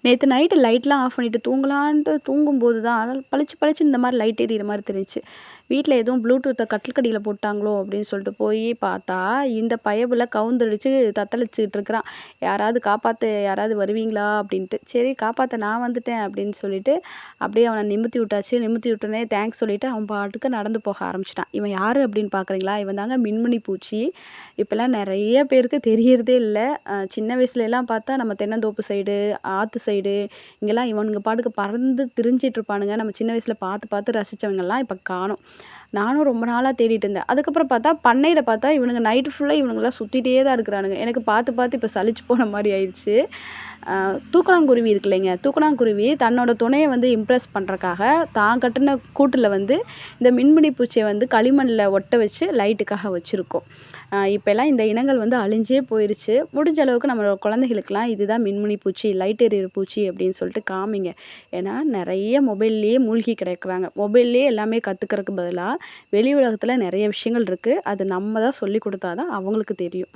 நேத்து நைட்டு லைட்லாம் ஆஃப் பண்ணிட்டு தூங்கலான்ட்டு தூங்கும்போது தான் பளிச்சு பளிச்சுன்னு இந்த மாரி லைட் எரியிற மாரி தெரிஞ்சுச்சு. வீட்ல எதுவும் ப்ளூடூத்த கட்டிலுக்கடியில போட்டாங்களோ அப்படின்னு சொல்லிட்டு போய் பார்த்தா, இந்த பயபுல கவுந்தடிச்சு தத்தளிச்சுட்டு இருக்கிறான். யாராவது காப்பாத்து, யாராவது வருவீங்களா? அப்படின்ட்டு. சரி காப்பாத்த நான் வந்துட்டேன் அப்படின்னு சொல்லிட்டு, அப்படியே அவன நிமித்தி விட்டாச்சு. நிமித்தி விட்டோனே தேங்க்ஸ் சொல்லிட்டு அவன் பாட்டுக்கு நடந்து போக ஆரம்பிச்சுட்டான். இவன் யாரு அப்படின்னு பார்க்குறீங்களா? இவன் தாங்க மின்மினி பூச்சி. இப்பலாம் நெறைய பேருக்கு தெரியறதே இல்ல. சின்ன வயசுலலாம் பார்த்தா நம்ம தென்னந்தோப்பு சைடு, ஆத்து சைடு இங்கெல்லாம் இவனுங்க பாட்டுக்கு பறந்து திரிஞ்சிட்டு இருப்பானுங்க. நம்ம சின்ன வயசுல பார்த்து பார்த்து ரசிச்சவங்கலாம் இப்ப காணோம். நானும் ரொம்ப நாளா தேடிட்டு இருந்தேன். அதுக்கப்புறம் பார்த்தா பண்ணையில பார்த்தா இவனுங்க நைட்டு ஃபுல்லா இவனுங்கலாம் சுத்திட்டே தான் இருக்கிறானுங்க. எனக்கு பார்த்து பார்த்து இப்ப சலிச்சு போன மாரி ஆயிருச்சு. அ தூக்கணாங்குருவி இருக்கு இல்லைங்க, தூக்கணாங்குருவி தன்னோட துணைய வந்து இம்ப்ரெஸ் பண்றக்காக தான் கட்டுன கூட்டுல வந்து இந்த மின்மினி பூச்சிய வந்து களிமண்ல ஒட்ட வச்சு லைட்டுக்காக வச்சிருக்கோம். இப்பலாம் இந்த இனங்கள் வந்து அழிஞ்சே போயிருச்சு. முடிஞ்ச அளவுக்கு நம்மளோட குழந்தைகளுக்கெல்லாம் இதுதான் மின்மினி பூச்சி, லைட் எரியிற பூச்சி அப்படின்னு சொல்லிட்டு காமிங்க. ஏன்னா நெறைய மொபைல்லயே மூழ்கி கிடக்குறாங்க. மொபைல்லயே எல்லாமே கத்துக்கிறதுக்கு பதிலா, வெளி உலகத்துல நெறைய விஷயங்கள் இருக்கு. அது நம்ம தான் சொல்லிக் குடுத்தா தான் அவங்களுக்கு தெரியும்.